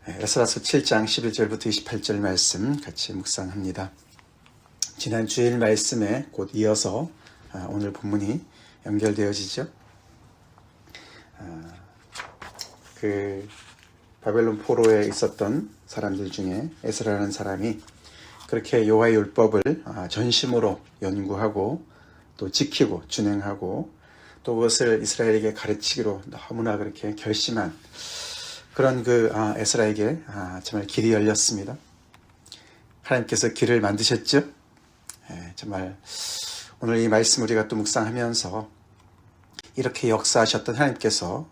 에스라서 7장 11절부터 28절 말씀 같이 묵상합니다. 지난 주일 말씀에 곧 이어서 오늘 본문이 연결되어지죠. 그 바벨론 포로에 있었던 사람들 중에 에스라라는 사람이 그렇게 여호와의 율법을 전심으로 연구하고 또 지키고 준행하고 또 그것을 이스라엘에게 가르치기로 너무나 그렇게 결심한 그런 에스라에게 정말 길이 열렸습니다. 하나님께서 길을 만드셨죠. 정말 오늘 이 말씀 우리가 또 묵상하면서 이렇게 역사하셨던 하나님께서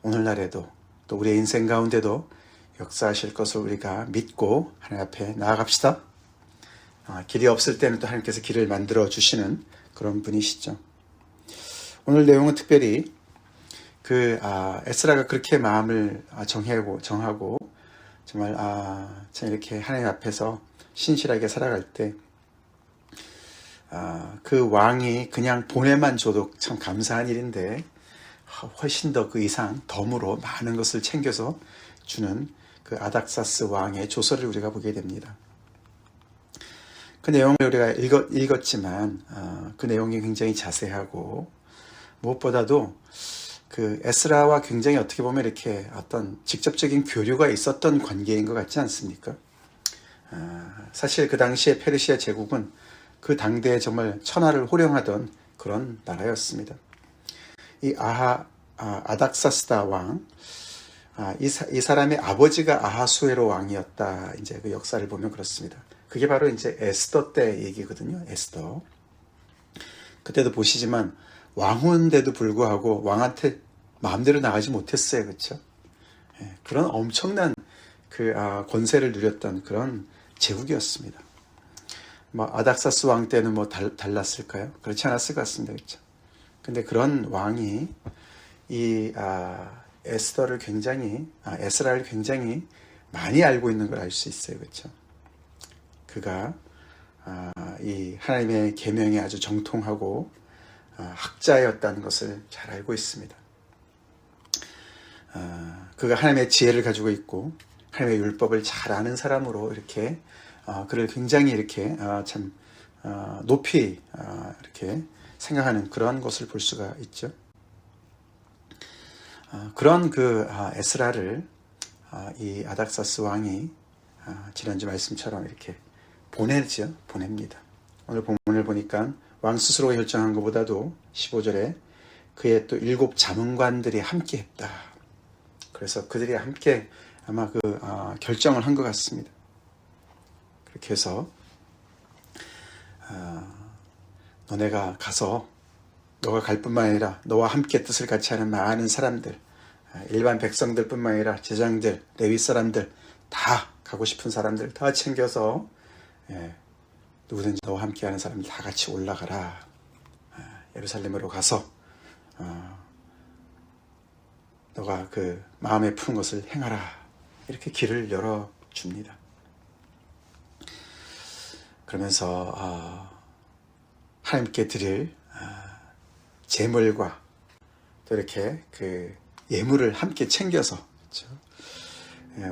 오늘날에도 또 우리의 인생 가운데도 역사하실 것을 우리가 믿고 하나님 앞에 나아갑시다. 길이 없을 때는 또 하나님께서 길을 만들어 주시는 그런 분이시죠. 오늘 내용은 특별히 에스라가 그렇게 마음을 정하고 정말 참 이렇게 하나님 앞에서 신실하게 살아갈 때 그 왕이 그냥 보내만 줘도 참 감사한 일인데 훨씬 더 그 이상 덤으로 많은 것을 챙겨서 주는 그 아닥사스 왕의 조서를 우리가 보게 됩니다. 그 내용을 우리가 읽었지만 그 내용이 굉장히 자세하고 무엇보다도 그 에스라와 굉장히 어떻게 보면 이렇게 어떤 직접적인 교류가 있었던 관계인 것 같지 않습니까? 사실 그 당시에 페르시아 제국은 그 당대에 정말 천하를 호령하던 그런 나라였습니다. 이 아닥사스다 왕, 이 사람의 아버지가 아하수에로 왕이었다. 이제 그 역사를 보면 그렇습니다. 그게 바로 이제 에스더 때 얘기거든요. 에스더. 그때도 보시지만 왕후인데도 불구하고 왕한테 마음대로 나가지 못했어요. 그렇죠? 그런 엄청난 권세를 누렸던 그런 제국이었습니다. 아닥사스 왕 때는 달랐을까요? 그렇지 않았을 것 같습니다. 그렇죠? 근데 그런 왕이 이 에스라를 굉장히 많이 알고 있는 걸 알 수 있어요. 그렇죠? 그가 이 하나님의 계명에 아주 정통하고 학자였다는 것을 잘 알고 있습니다. 그가 하나님의 지혜를 가지고 있고 하나님의 율법을 잘 아는 사람으로 이렇게 그를 굉장히 이렇게 참 높이 이렇게 생각하는 그런 것을 볼 수가 있죠. 그런 에스라를 이 아닥사스 왕이 지난주 말씀처럼 이렇게 보냅니다. 오늘 본문을 보니까 왕 스스로 결정한 것보다도 15절에 그의 또 7 자문관들이 함께 했다. 그래서 그들이 함께 아마 결정을 한 것 같습니다. 그렇게 해서 너네가 가서 너가 갈 뿐만 아니라 너와 함께 뜻을 같이 하는 많은 사람들, 일반 백성들 뿐만 아니라 제장들, 레위 사람들 다 가고 싶은 사람들 다 챙겨서 누구든지 너와 함께 하는 사람들 다 같이 올라가라. 예루살렘으로 가서 너가 그 마음에 푸는 것을 행하라. 이렇게 길을 열어줍니다. 그러면서 하나님께 드릴 제물과 또 이렇게 그 예물을 함께 챙겨서, 그렇죠?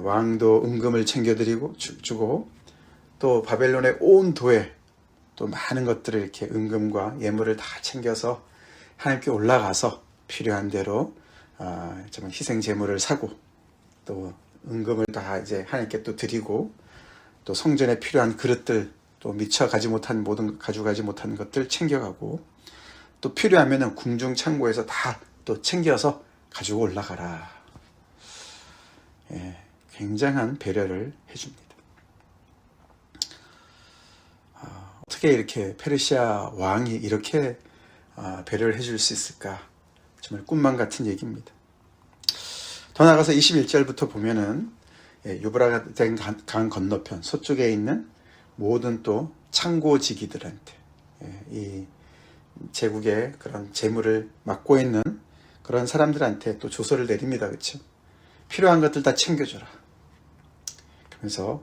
왕도 은금을 챙겨드리고 주고 또 바벨론의 온 도에 또 많은 것들을 이렇게 은금과 예물을 다 챙겨서 하나님께 올라가서 필요한 대로 정말 희생 제물을 사고 또 은금을 다 이제 하나님께 또 드리고 또 성전에 필요한 그릇들 또 미처 가져가지 못한 것들 챙겨가고 또 필요하면은 궁중 창고에서 다 또 챙겨서 가지고 올라가라. 굉장한 배려를 해줍니다. 어떻게 이렇게 페르시아 왕이 이렇게 배려를 해줄 수 있을까? 정말 꿈만 같은 얘기입니다. 더 나아가서 21절부터 보면은 유브라데 강 건너편 서쪽에 있는 모든 또 창고지기들한테 이 제국의 그런 재물을 맡고 있는 그런 사람들한테 또 조서를 내립니다. 그렇죠? 필요한 것들 다 챙겨줘라. 그러면서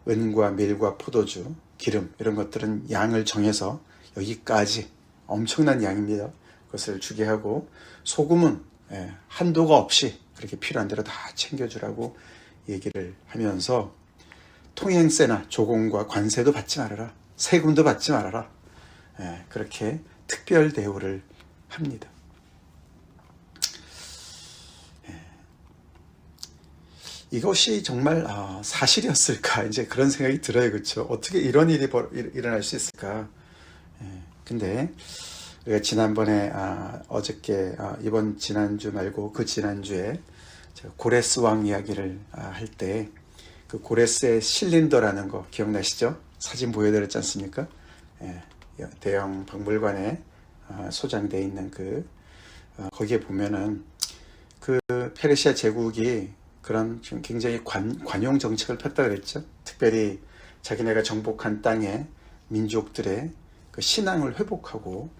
은과 밀과 포도주, 기름 이런 것들은 양을 정해서 여기까지 엄청난 양입니다. 그것을 주게 하고 소금은 한도가 없이 그렇게 필요한 대로 다 챙겨주라고 얘기를 하면서 통행세나 조공과 관세도 받지 말아라. 세금도 받지 말아라. 그렇게 특별 대우를 합니다. 이것이 정말 사실이었을까? 이제 그런 생각이 들어요. 그렇죠? 어떻게 이런 일이 일어날 수 있을까? 근데 우리가 지난번에 어저께 이번 지난주 말고 그 지난주에 고레스 왕 이야기를 할 때 그 고레스의 실린더라는 거 기억나시죠? 사진 보여드렸지 않습니까? 대형 박물관에 소장되어 있는 거기에 보면은 그 페르시아 제국이 그런 지금 굉장히 관용 정책을 폈다 그랬죠. 특별히 자기네가 정복한 땅에 민족들의 그 신앙을 회복하고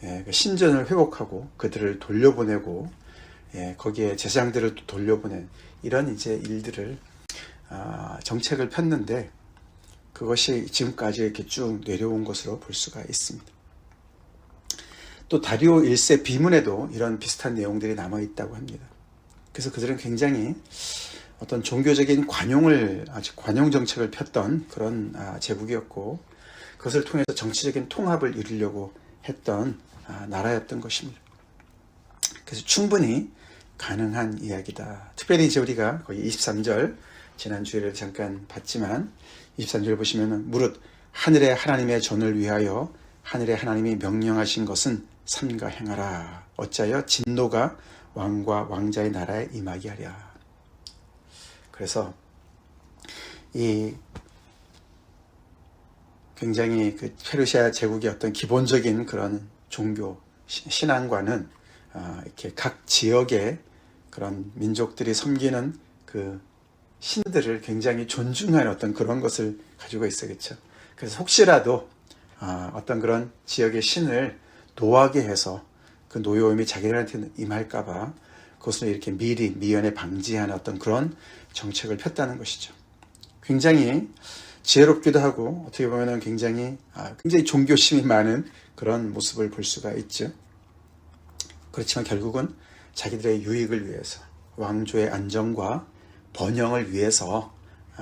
그 신전을 회복하고 그들을 돌려보내고 거기에 제사장들을 돌려보낸 이런 이제 일들을 정책을 폈는데 그것이 지금까지 이렇게 쭉 내려온 것으로 볼 수가 있습니다. 또 다리오 1세 비문에도 이런 비슷한 내용들이 남아 있다고 합니다. 그래서 그들은 굉장히 어떤 종교적인 관용 정책을 폈던 그런 제국이었고 그것을 통해서 정치적인 통합을 이루려고 했던 나라였던 것입니다. 그래서 충분히 가능한 이야기다. 특별히 이제 우리가 거의 23절 지난주에를 잠깐 봤지만 23절 보시면 무릇 하늘의 하나님의 전을 위하여 하늘의 하나님이 명령하신 것은 삼가 행하라. 어찌하여 진노가 왕과 왕자의 나라에 임하게 하랴. 그래서 이 굉장히 그 페르시아 제국의 어떤 기본적인 그런 종교 신앙과는 이렇게 각 지역의 그런 민족들이 섬기는 그 신들을 굉장히 존중하는 어떤 그런 것을 가지고 있어야겠죠. 그래서 혹시라도 어떤 그런 지역의 신을 노하게 해서 그 노여움이 자기들한테 임할까봐 그것을 이렇게 미리 미연에 방지하는 어떤 그런 정책을 폈다는 것이죠. 굉장히 지혜롭기도 하고 어떻게 보면 굉장히 종교심이 많은 그런 모습을 볼 수가 있죠. 그렇지만 결국은 자기들의 유익을 위해서 왕조의 안정과 번영을 위해서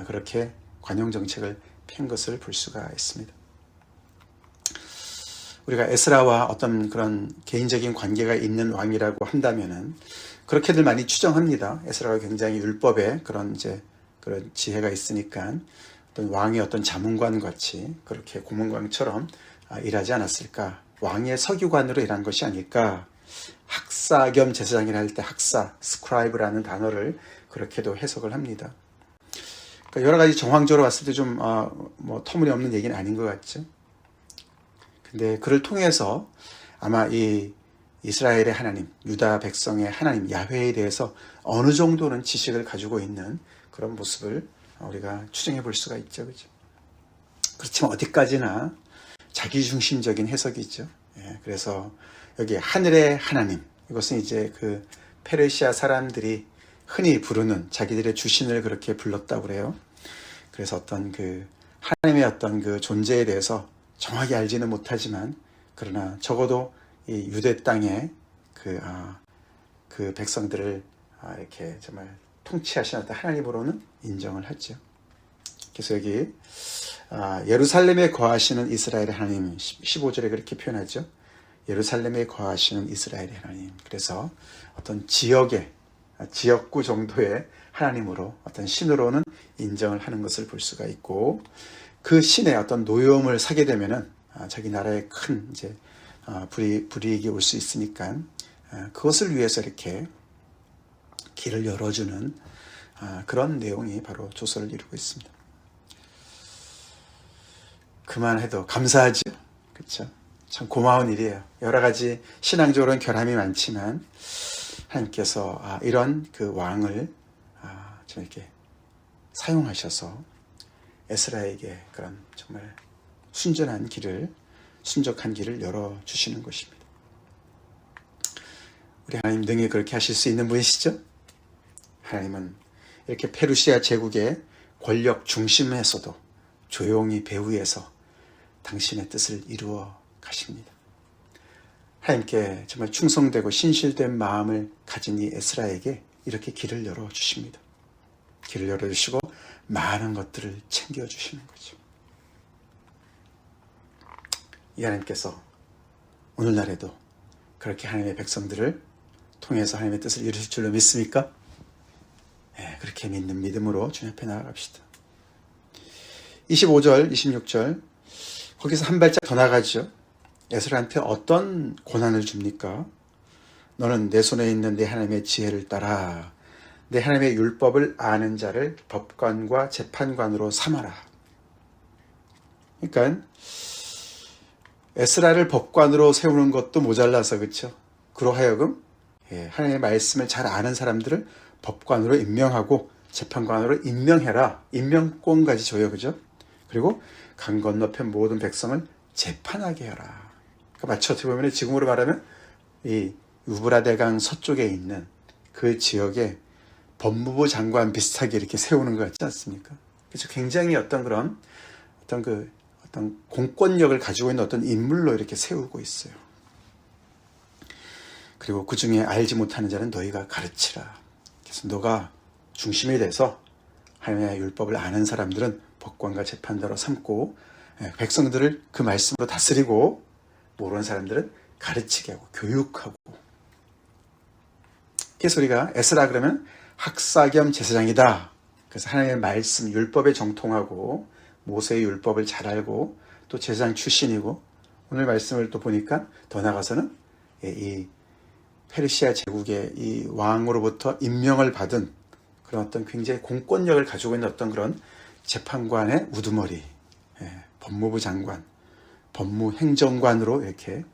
그렇게 관용 정책을 핀 것을 볼 수가 있습니다. 우리가 에스라와 어떤 그런 개인적인 관계가 있는 왕이라고 한다면은 그렇게들 많이 추정합니다. 에스라가 굉장히 율법에 그런 지혜가 있으니까 어떤 왕의 어떤 자문관 같이 그렇게 고문관처럼 일하지 않았을까? 왕의 서기관으로 일한 것이 아닐까? 학사 겸 제사장이라 할 때 학사, 스크라이브라는 단어를 그렇게도 해석을 합니다. 그러니까 여러 가지 정황적으로 봤을 때 좀 터무니없는 얘기는 아닌 것 같죠. 근데 그를 통해서 아마 이 이스라엘의 하나님, 유다 백성의 하나님 야훼에 대해서 어느 정도는 지식을 가지고 있는 그런 모습을 우리가 추정해 볼 수가 있죠, 그죠? 그렇지만 어디까지나 자기중심적인 해석이죠. 그래서 여기 하늘의 하나님, 이것은 이제 그 페르시아 사람들이 흔히 부르는 자기들의 주신을 그렇게 불렀다고 그래요. 그래서 어떤 그 하나님의 어떤 그 존재에 대해서 정확히 알지는 못하지만 그러나 적어도 이 유대 땅에 그 백성들을 이렇게 정말 통치하시는 어떤 하나님으로는 인정을 하죠. 그래서 여기 예루살렘에 거하시는 이스라엘의 하나님 15절에 그렇게 표현하죠. 예루살렘에 거하시는 이스라엘의 하나님. 그래서 어떤 지역구 정도의 하나님으로 어떤 신으로는 인정을 하는 것을 볼 수가 있고 그 신의 어떤 노여움을 사게 되면은 자기 나라에 큰 이제 불이익이 올 수 있으니까 그것을 위해서 이렇게 길을 열어주는 그런 내용이 바로 조서를 이루고 있습니다. 그만해도 감사하죠. 그렇죠? 참 고마운 일이에요. 여러 가지 신앙적으로는 결함이 많지만 하나님께서 이런 그 왕을 좀 이렇게 사용하셔서 에스라에게 그런 정말 순전한 길을 순적한 길을 열어주시는 것입니다. 우리 하나님 능히 그렇게 하실 수 있는 분이시죠? 하나님은 이렇게 페르시아 제국의 권력 중심에서도 조용히 배후에서 당신의 뜻을 이루어 가십니다. 하나님께 정말 충성되고 신실된 마음을 가진 이 에스라에게 이렇게 길을 열어주십니다. 길을 열어주시고 많은 것들을 챙겨주시는 거죠. 이 하나님께서 오늘날에도 그렇게 하나님의 백성들을 통해서 하나님의 뜻을 이루실 줄로 믿습니까? 네, 그렇게 믿는 믿음으로 주님 앞에 나아갑시다. 25절, 26절 거기서 한 발짝 더 나가죠. 에스라한테 어떤 고난을 줍니까? 너는 내 손에 있는 내 하나님의 지혜를 따라 내 하나님의 율법을 아는 자를 법관과 재판관으로 삼아라. 그러니까 에스라를 법관으로 세우는 것도 모자라서 그렇죠. 그로 하여금 하나님의 말씀을 잘 아는 사람들을 법관으로 임명하고 재판관으로 임명해라. 임명권까지 줘요. 그죠? 그리고 강 건너편 모든 백성을 재판하게 해라. 그러니까 마치 어떻게 보면 지금으로 말하면 이 유브라데강 서쪽에 있는 그 지역에 법무부 장관 비슷하게 이렇게 세우는 것 같지 않습니까? 그래서 굉장히 어떤 공권력을 가지고 있는 어떤 인물로 이렇게 세우고 있어요. 그리고 그 중에 알지 못하는 자는 너희가 가르치라. 그래서 너가 중심이 돼서 하나님의 율법을 아는 사람들은 법관과 재판자로 삼고 백성들을 그 말씀으로 다스리고 모르는 사람들은 가르치게 하고 교육하고. 그래서 우리가 에스라 그러면 학사 겸 제사장이다. 그래서 하나님의 말씀 율법에 정통하고 모세의 율법을 잘 알고 또 제사장 출신이고 오늘 말씀을 또 보니까 더 나아가서는 이 페르시아 제국의 이 왕으로부터 임명을 받은 그런 어떤 굉장히 공권력을 가지고 있는 어떤 그런 재판관의 우두머리, 법무부 장관, 법무행정관으로 이렇게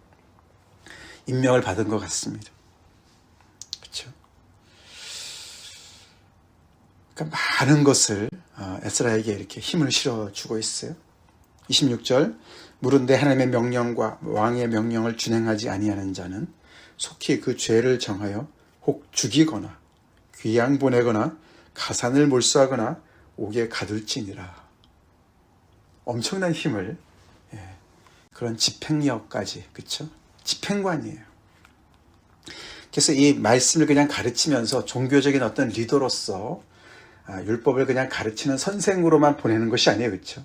임명을 받은 것 같습니다. 그렇죠? 그러니까 많은 것을 에스라에게 이렇게 힘을 실어주고 있어요. 26절 물은데 하나님의 명령과 왕의 명령을 준행하지 아니하는 자는 속히 그 죄를 정하여 혹 죽이거나 귀양 보내거나 가산을 몰수하거나 옥에 가둘지니라. 엄청난 힘을 그런 집행력까지 그렇죠? 집행관이에요. 그래서 이 말씀을 그냥 가르치면서 종교적인 어떤 리더로서 율법을 그냥 가르치는 선생으로만 보내는 것이 아니에요. 그렇죠?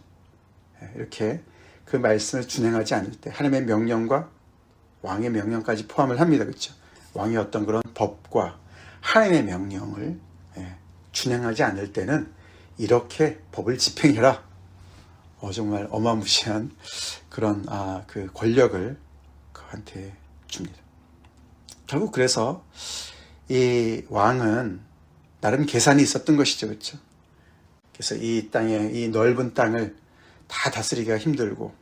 이렇게 그 말씀을 준행하지 않을 때 하나님의 명령과 왕의 명령까지 포함을 합니다. 그렇죠? 왕의 어떤 그런 법과 하나님의 명령을 준행하지 않을 때는 이렇게 법을 집행해라. 정말 어마무시한 그런 그 권력을 그한테 줍니다. 결국 그래서 이 왕은 나름 계산이 있었던 것이죠. 그렇죠? 그래서 이 땅에 이 넓은 땅을 다 다스리기가 힘들고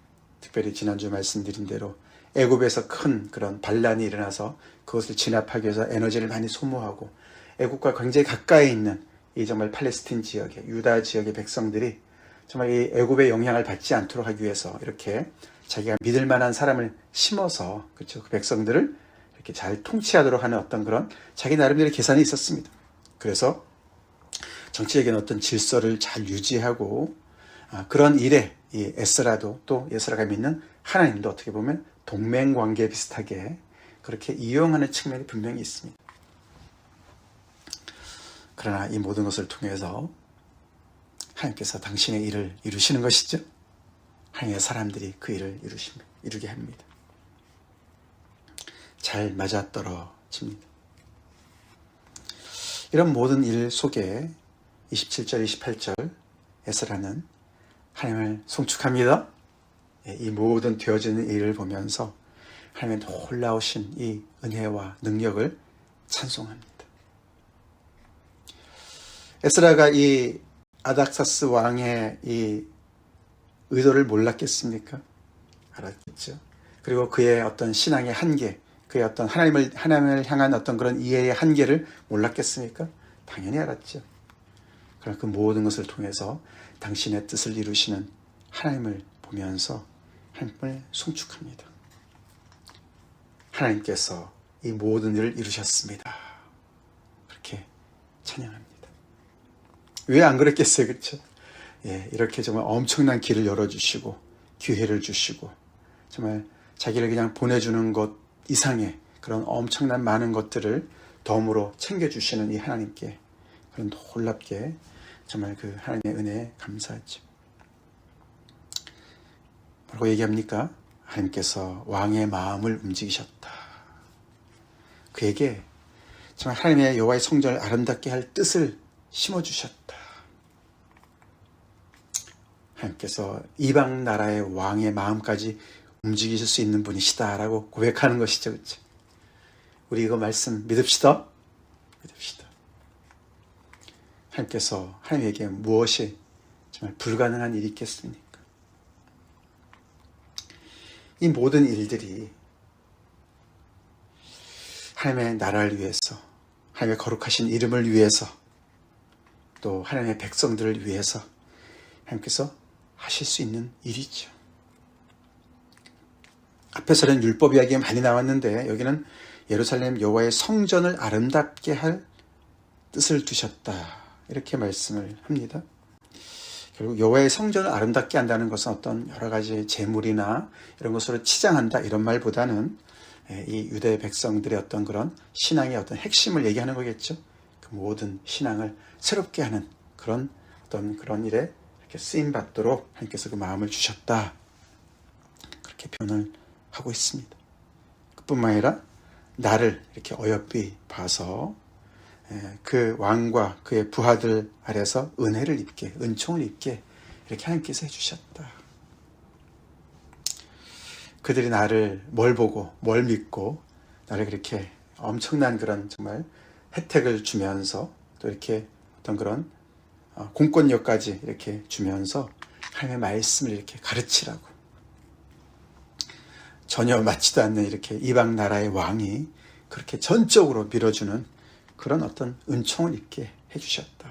특별히 지난주 말씀드린 대로 애굽에서 큰 그런 반란이 일어나서 그것을 진압하기 위해서 에너지를 많이 소모하고 애굽과 굉장히 가까이 있는 이 정말 팔레스틴 지역의 유다 지역의 백성들이 정말 이 애굽의 영향을 받지 않도록 하기 위해서 이렇게 자기가 믿을 만한 사람을 심어서 그렇죠? 그 백성들을 이렇게 잘 통치하도록 하는 어떤 그런 자기 나름대로 계산이 있었습니다. 그래서 정치적인 어떤 질서를 잘 유지하고 그런 일에 이 에스라도 또 에스라가 믿는 하나님도 어떻게 보면 동맹관계 비슷하게 그렇게 이용하는 측면이 분명히 있습니다. 그러나 이 모든 것을 통해서 하나님께서 당신의 일을 이루시는 것이죠. 하나님의 사람들이 그 일을 이루게 합니다. 잘 맞아떨어집니다. 이런 모든 일 속에 27절, 28절 에스라는 하나님을 송축합니다. 이 모든 되어지는 일을 보면서 하나님의 놀라우신 이 은혜와 능력을 찬송합니다. 에스라가 이 아닥사스 왕의 이 의도를 몰랐겠습니까? 알았겠죠. 그리고 그의 어떤 신앙의 한계, 그의 어떤 하나님을 향한 어떤 그런 이해의 한계를 몰랐겠습니까? 당연히 알았죠. 그러나 그 모든 것을 통해서 당신의 뜻을 이루시는 하나님을 보면서 하나님을 송축합니다. 하나님께서 이 모든 일을 이루셨습니다. 그렇게 찬양합니다. 왜 안 그랬겠어요? 그렇죠? 이렇게 정말 엄청난 길을 열어주시고 기회를 주시고 정말 자기를 그냥 보내주는 것 이상의 그런 엄청난 많은 것들을 덤으로 챙겨주시는 이 하나님께 그런 놀랍게 정말 그 하나님의 은혜에 감사하죠. 뭐라고 얘기합니까? 하나님께서 왕의 마음을 움직이셨다. 그에게 정말 하나님의 여호와의 성전을 아름답게 할 뜻을 심어주셨다. 하나님께서 이방 나라의 왕의 마음까지 움직이실 수 있는 분이시다라고 고백하는 것이죠. 그렇죠? 우리 이거 말씀 믿읍시다. 믿읍시다. 하나님께서 하나님에게 무엇이 정말 불가능한 일이 있겠습니까? 이 모든 일들이 하나님의 나라를 위해서, 하나님의 거룩하신 이름을 위해서, 또 하나님의 백성들을 위해서 하나님께서 하실 수 있는 일이죠. 앞에서는 율법 이야기가 많이 나왔는데 여기는 예루살렘 여호와의 성전을 아름답게 할 뜻을 두셨다. 이렇게 말씀을 합니다. 결국 여호와의 성전을 아름답게 한다는 것은 어떤 여러 가지 재물이나 이런 것으로 치장한다 이런 말보다는 이 유대 백성들의 어떤 그런 신앙의 어떤 핵심을 얘기하는 거겠죠. 그 모든 신앙을 새롭게 하는 그런 어떤 그런 일에 이렇게 쓰임 받도록 하나님께서 그 마음을 주셨다. 그렇게 표현을 하고 있습니다. 그뿐만 아니라 나를 이렇게 어여삐 봐서 그 왕과 그의 부하들 아래서 은혜를 입게, 은총을 입게 이렇게 하나님께서 해주셨다. 그들이 나를 뭘 보고 뭘 믿고 나를 그렇게 엄청난 그런 정말 혜택을 주면서 또 이렇게 어떤 그런 공권력까지 이렇게 주면서 하나님의 말씀을 이렇게 가르치라고 전혀 맞지도 않는 이렇게 이방 나라의 왕이 그렇게 전적으로 밀어주는 그런 어떤 은총을 입게 해주셨다.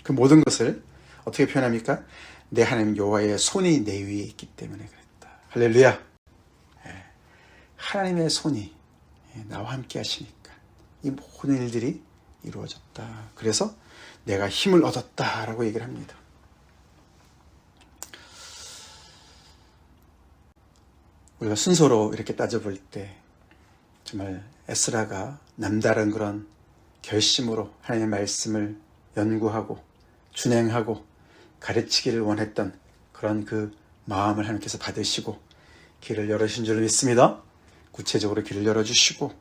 그 모든 것을 어떻게 표현합니까? 내 하나님 여호와의 손이 내 위에 있기 때문에 그랬다. 할렐루야. 하나님의 손이 나와 함께 하시니까 이 모든 일들이 이루어졌다. 그래서 내가 힘을 얻었다라고 얘기를 합니다. 우리가 순서로 이렇게 따져볼 때 정말 에스라가 남다른 그런 결심으로 하나님의 말씀을 연구하고 준행하고 가르치기를 원했던 그런 그 마음을 하나님께서 받으시고 길을 열어주신 줄 믿습니다. 구체적으로 길을 열어주시고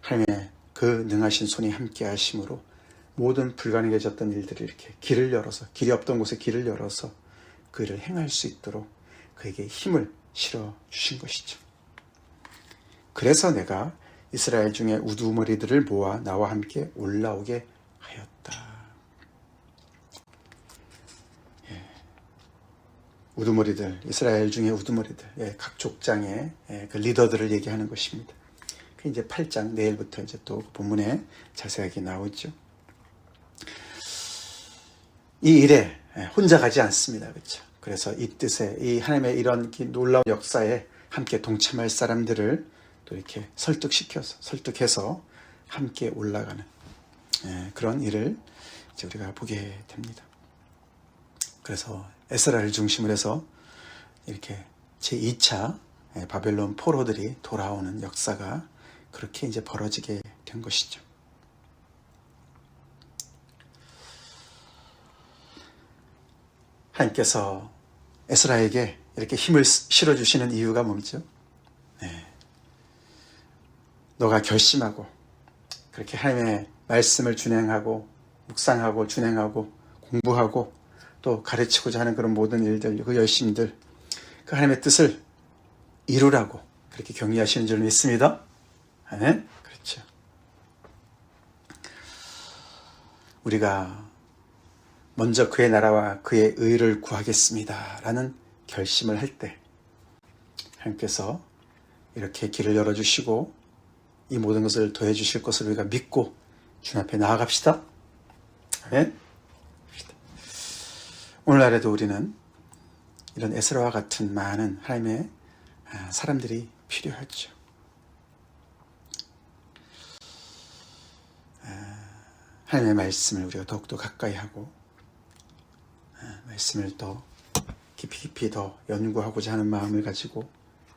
하나님의 그 능하신 손이 함께 하심으로 모든 불가능해졌던 일들을 이렇게 길을 열어서 길이 없던 곳에 길을 열어서 그 일을 행할 수 있도록 그에게 힘을 실어 주신 것이죠. 그래서 내가 이스라엘 중에 우두머리들을 모아 나와 함께 올라오게 하였다. 우두머리들, 이스라엘 중에 우두머리들, 각 족장의 그 리더들을 얘기하는 것입니다. 그 이제 8장 내일부터 이제 또 본문에 자세하게 나오죠. 이 일에 혼자 가지 않습니다. 그렇죠? 그래서 이 뜻에, 이 하나님의 이런 놀라운 역사에 함께 동참할 사람들을 또 이렇게 설득해서 함께 올라가는 그런 일을 이제 우리가 보게 됩니다. 그래서 에스라를 중심으로 해서 이렇게 제2차 바벨론 포로들이 돌아오는 역사가 그렇게 이제 벌어지게 된 것이죠. 하나님께서 에스라에게 이렇게 힘을 실어주시는 이유가 뭐죠? 너가 결심하고 그렇게 하나님의 말씀을 준행하고 묵상하고 준행하고 공부하고 또 가르치고자 하는 그런 모든 일들, 그 열심들, 그 하나님의 뜻을 이루라고 그렇게 격려하시는 줄 믿습니다. 아멘. 그렇죠. 우리가 먼저 그의 나라와 그의 의를 구하겠습니다 라는 결심을 할 때 하나님께서 이렇게 길을 열어주시고 이 모든 것을 더해 주실 것을 우리가 믿고 주님 앞에 나아갑시다. 아멘. 오늘날에도 우리는 이런 에스라와 같은 많은 하나님의 사람들이 필요하죠. 하나님의 말씀을 우리가 더욱더 가까이 하고 말씀을 더 깊이 더 연구하고자 하는 마음을 가지고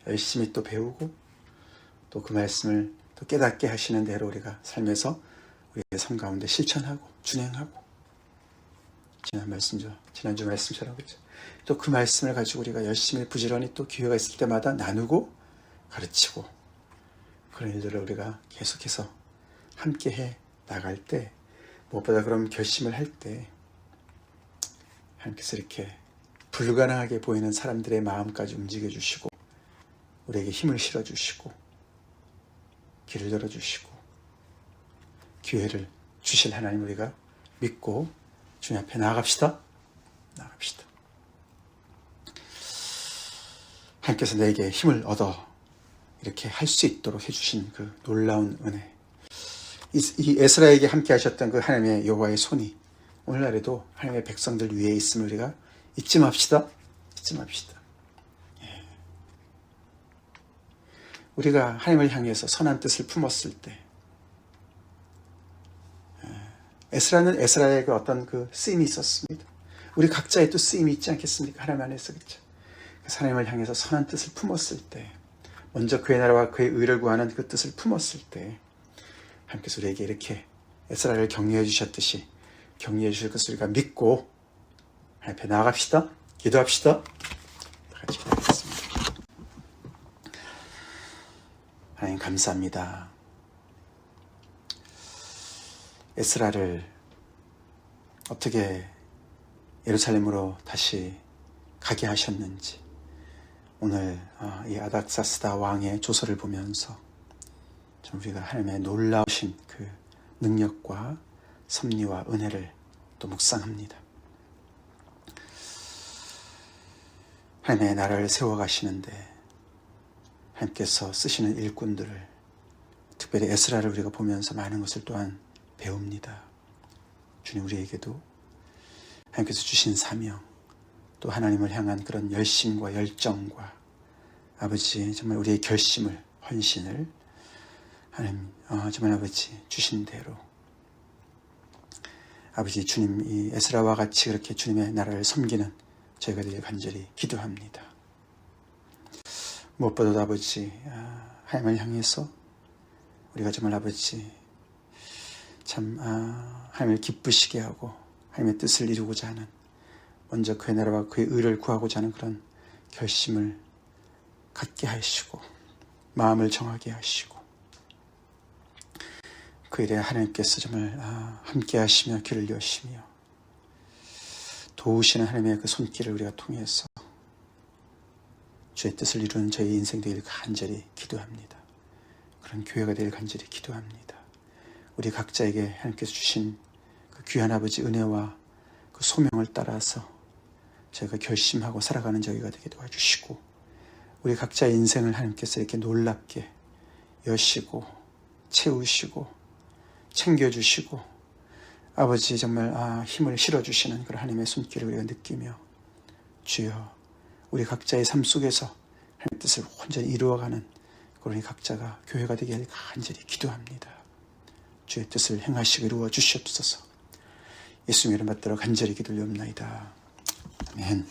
열심히 또 배우고 또 그 말씀을 또 깨닫게 하시는 대로 우리가 삶에서 우리의 삶 가운데 실천하고 준행하고 지난주 말씀처럼 그죠. 또 그 말씀을 가지고 우리가 열심히 부지런히 또 기회가 있을 때마다 나누고 가르치고 그런 일들을 우리가 계속해서 함께 해 나갈 때 무엇보다 그런 결심을 할 때 하나님께서 이렇게 불가능하게 보이는 사람들의 마음까지 움직여 주시고 우리에게 힘을 실어 주시고 길을 열어 주시고 기회를 주실 하나님 우리가 믿고 주님 앞에 나아갑시다. 하나님께서 내게 힘을 얻어 이렇게 할 수 있도록 해주신 그 놀라운 은혜, 이 에스라에게 함께 하셨던 그 하나님의 여호와의 손이 오늘날에도 하나님의 백성들 위에 있음을 우리가 잊지 맙시다. 우리가 하나님을 향해서 선한 뜻을 품었을 때 에스라는 에스라의 그 어떤 그 쓰임이 있었습니다. 우리 각자의 또 쓰임이 있지 않겠습니까? 하나님 안에서 그렇죠. 하나님을 향해서 선한 뜻을 품었을 때 먼저 그의 나라와 그의 의를 구하는 그 뜻을 품었을 때 하나님께서 우리에게 이렇게 에스라를 격려해 주셨듯이 격려해 주실 것을 우리가 믿고 하나님 앞에 나아갑시다. 기도합시다. 다 같이 기도하겠습니다. 하나님 감사합니다. 에스라를 어떻게 예루살렘으로 다시 가게 하셨는지 오늘 이 아닥사스다 왕의 조서를 보면서 좀 우리가 하나님의 놀라우신 그 능력과 섭리와 은혜를 또 묵상합니다. 하나님의 나라를 세워가시는데 하나님께서 쓰시는 일꾼들을 특별히 에스라를 우리가 보면서 많은 것을 또한 배웁니다. 주님 우리에게도 하나님께서 주신 사명 또 하나님을 향한 그런 열심과 열정과 아버지 정말 우리의 결심을 헌신을 하나님 정말 아버지 주신 대로 아버지 주님 이 에스라와 같이 그렇게 주님의 나라를 섬기는 저희가 되길 간절히 기도합니다. 무엇보다도 아버지 하나님을 향해서 우리가 정말 아버지 참 하나님을 기쁘시게 하고 하나님의 뜻을 이루고자 하는 먼저 그의 나라와 그의 의를 구하고자 하는 그런 결심을 갖게 하시고 마음을 정하게 하시고 그 일에 하나님께서 정말 함께 하시며 길을 여시며 도우시는 하나님의 그 손길을 우리가 통해서 주의 뜻을 이루는 저희 인생 되길 간절히 기도합니다. 그런 교회가 되길 간절히 기도합니다. 우리 각자에게 하나님께서 주신 그 귀한 아버지 은혜와 그 소명을 따라서 저희가 결심하고 살아가는 저희가 되게 도와주시고 우리 각자의 인생을 하나님께서 이렇게 놀랍게 여시고 채우시고 챙겨주시고 아버지 정말 힘을 실어주시는 그런 하나님의 손길을 우리가 느끼며 주여 우리 각자의 삶 속에서 하나님의 뜻을 온전히 이루어가는 그런 우리 각자가 교회가 되게 간절히 기도합니다. 주의 뜻을 행하시고 이루어 주시옵소서. 예수님 이름 받들어 간절히 기도를 옵나이다. 아멘.